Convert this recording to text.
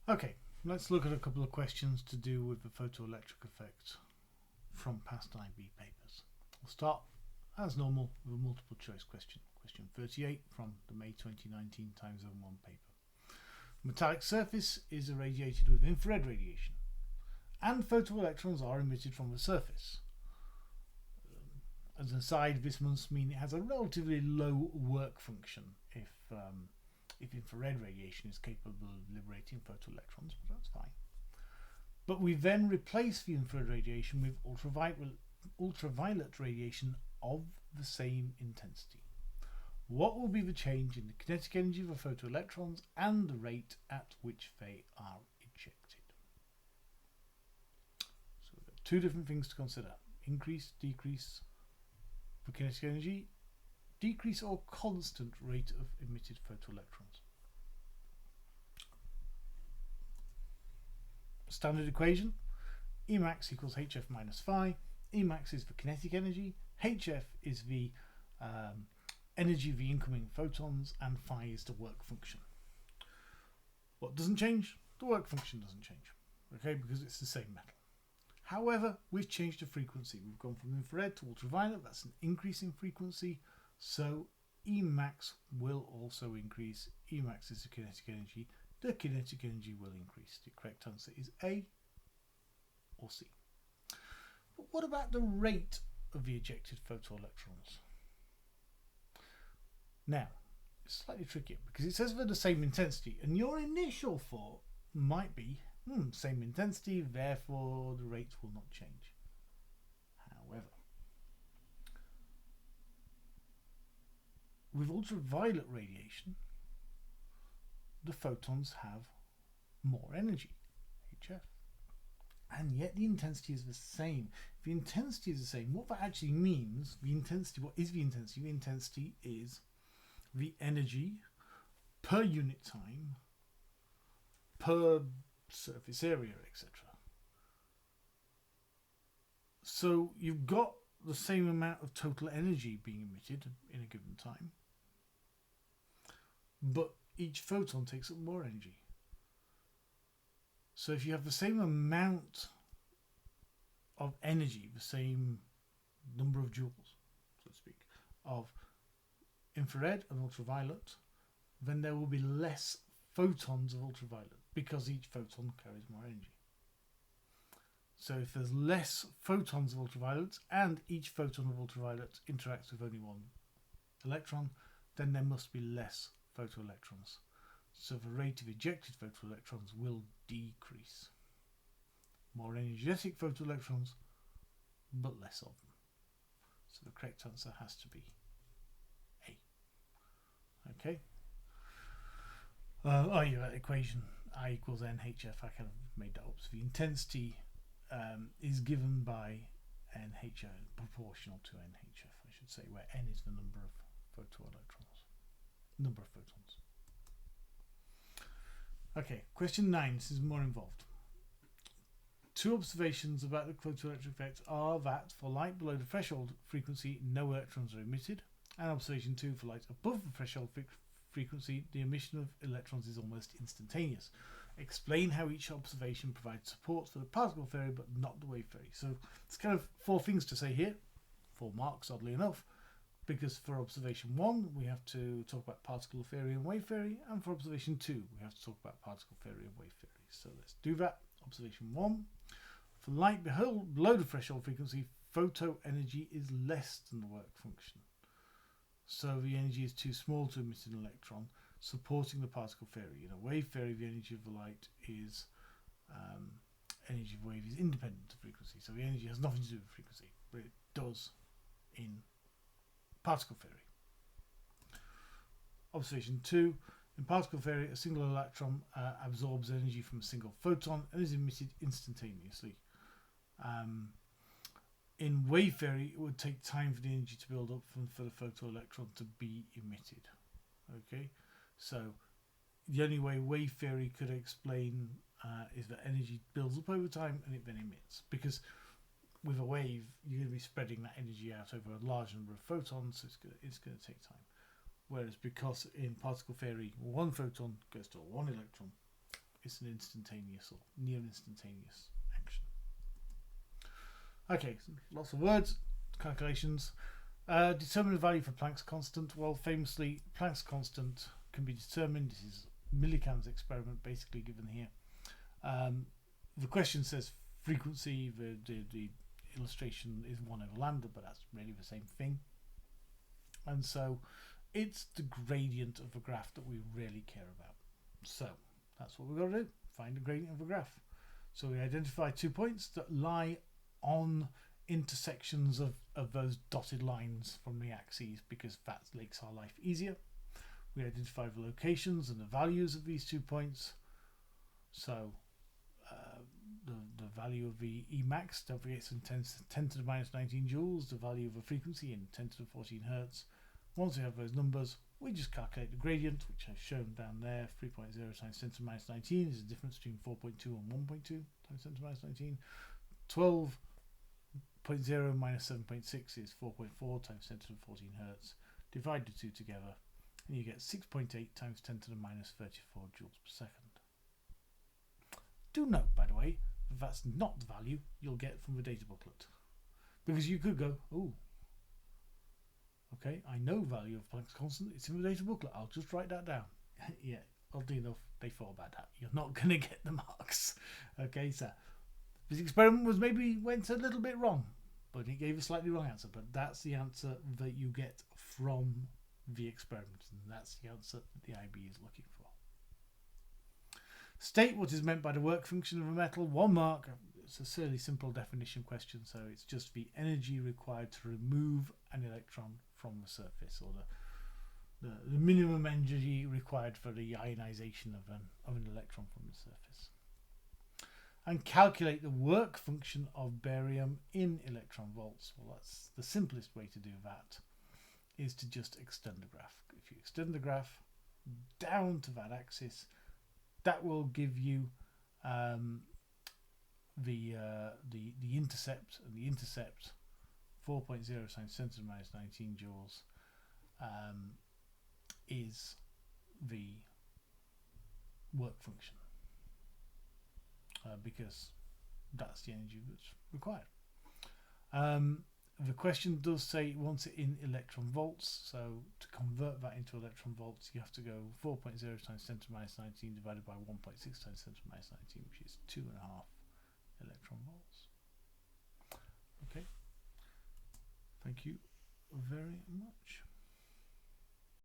Okay, let's look at a couple of questions to do with the photoelectric effect from past IB papers. We'll start, as normal, with a multiple choice question. Question 38 from the May 2019 Time Zone 1 paper. Metallic surface is irradiated with infrared radiation, and photoelectrons are emitted from the surface. As an aside, this must mean it has a relatively low work function if infrared radiation is capable of liberating photoelectrons, but that's fine. But we then replace the infrared radiation with ultraviolet radiation of the same intensity. What will be the change in the kinetic energy of the photoelectrons and the rate at which they are ejected? So we've got two different things to consider: increase, decrease for kinetic energy, decrease or constant rate of emitted photoelectrons. Standard equation: Emax equals HF minus phi. Emax is the kinetic energy, HF is the energy of the incoming photons, and phi is the work function. What doesn't change? The work function doesn't change, okay, because it's the same metal. However, we've changed the frequency. We've gone from infrared to ultraviolet. That's an increase in frequency, so Emax will also increase. Emax is the kinetic energy. The kinetic energy will increase. The correct answer is A or C. But what about the rate of the ejected photoelectrons? Now, it's slightly trickier because it says they're the same intensity, and your initial thought might be, same intensity, therefore the rate will not change. However, with ultraviolet radiation, the photons have more energy, HF, and yet the intensity is the same. If the intensity is the same, what that actually means, the intensity, what is the intensity? The intensity is the energy per unit time, per surface area, etc. So you've got the same amount of total energy being emitted in a given time, but each photon takes up more energy. So if you have the same amount of energy, the same number of joules, so to speak, of infrared and ultraviolet, then there will be less photons of ultraviolet because each photon carries more energy. So if there's less photons of ultraviolet and each photon of ultraviolet interacts with only one electron, then there must be less photoelectrons. So the rate of ejected photoelectrons will decrease. More energetic photoelectrons, but less of them. So the correct answer has to be A. Okay. Equation I equals NHF. I kind of made that up. So the intensity is given by NHF, proportional to NHF, I should say, where N is the number of photoelectrons, number of photons. Okay, question 9. This is more involved. Two observations about the photoelectric effect are that for light below the threshold frequency, no electrons are emitted, and observation 2, for light above the threshold frequency, the emission of electrons is almost instantaneous. Explain how each observation provides support for the particle theory but not the wave theory. So it's kind of 4 things to say here, 4 marks oddly enough, because for observation 1 we have to talk about particle theory and wave theory, and for observation 2 we have to talk about particle theory and wave theory. So let's do that. Observation 1. For light below the threshold frequency, photo energy is less than the work function. So the energy is too small to emit an electron, supporting the particle theory. In a wave theory, the energy of the light is energy of wave is independent of frequency. So the energy has nothing to do with frequency, but it does in particle theory. Observation 2. In particle theory, a single electron absorbs energy from a single photon and is emitted instantaneously. In wave theory, it would take time for the energy to build up for the photoelectron to be emitted. Okay, so the only way wave theory could explain is that energy builds up over time and it then emits. Because with a wave, you're going to be spreading that energy out over a large number of photons, so it's going to take time. Whereas because in particle theory, one photon goes to one electron, it's an instantaneous or near instantaneous action. Okay, lots of words, calculations. Determine the value for Planck's constant. Well, famously, Planck's constant can be determined. This is Millikan's experiment basically given here. The question says frequency, the illustration is 1 over lambda, but that's really the same thing. And so it's the gradient of a graph that we really care about. So that's what we've got to do, find the gradient of a graph. So we identify 2 points that lie on intersections of those dotted lines from the axes, because that makes our life easier. We identify the locations and the values of these 2 points. So the value of the Emax, don't forget it's in 10 to the minus 19 joules, the value of the frequency in 10 to the 14 hertz. Once we have those numbers, we just calculate the gradient, which I've shown down there. 3.0 times 10 to the minus 19 is the difference between 4.2 and 1.2 times 10 to the minus 19. 12.0 minus 7.6 is 4.4 times 10 to the 14 hertz. Divide the two together and you get 6.8 times 10 to the minus 34 joules per second. Do note, by the way, that that's not the value you'll get from the data booklet. Because you could go, oh, okay, I know value of Planck's constant, it's in the data booklet, I'll just write that down. Yeah, oddly enough, they thought about that. You're not going to get the marks. Okay, so this experiment went a little bit wrong, but it gave a slightly wrong answer. But that's the answer that you get from the experiment, and that's the answer that the IB is looking for. State what is meant by the work function of a metal. 1 mark. It's a fairly simple definition question, so it's just the energy required to remove an electron from the surface, or the minimum energy required for the ionization of an electron from the surface. And calculate the work function of barium in electron volts. Well, that's the simplest way to do that, is to just extend the graph. If you extend the graph down to that axis, that will give you the intercept, and the intercept 4.0 times 10 to the minus 19 joules is the work function, because that's the energy that's required. The question does say it wants it in electron volts, so to convert that into electron volts you have to go 4.0 times 10 to the minus 19 divided by 1.6 times 10 to the minus 19, which is 2.5 electron volts. Okay, thank you very much.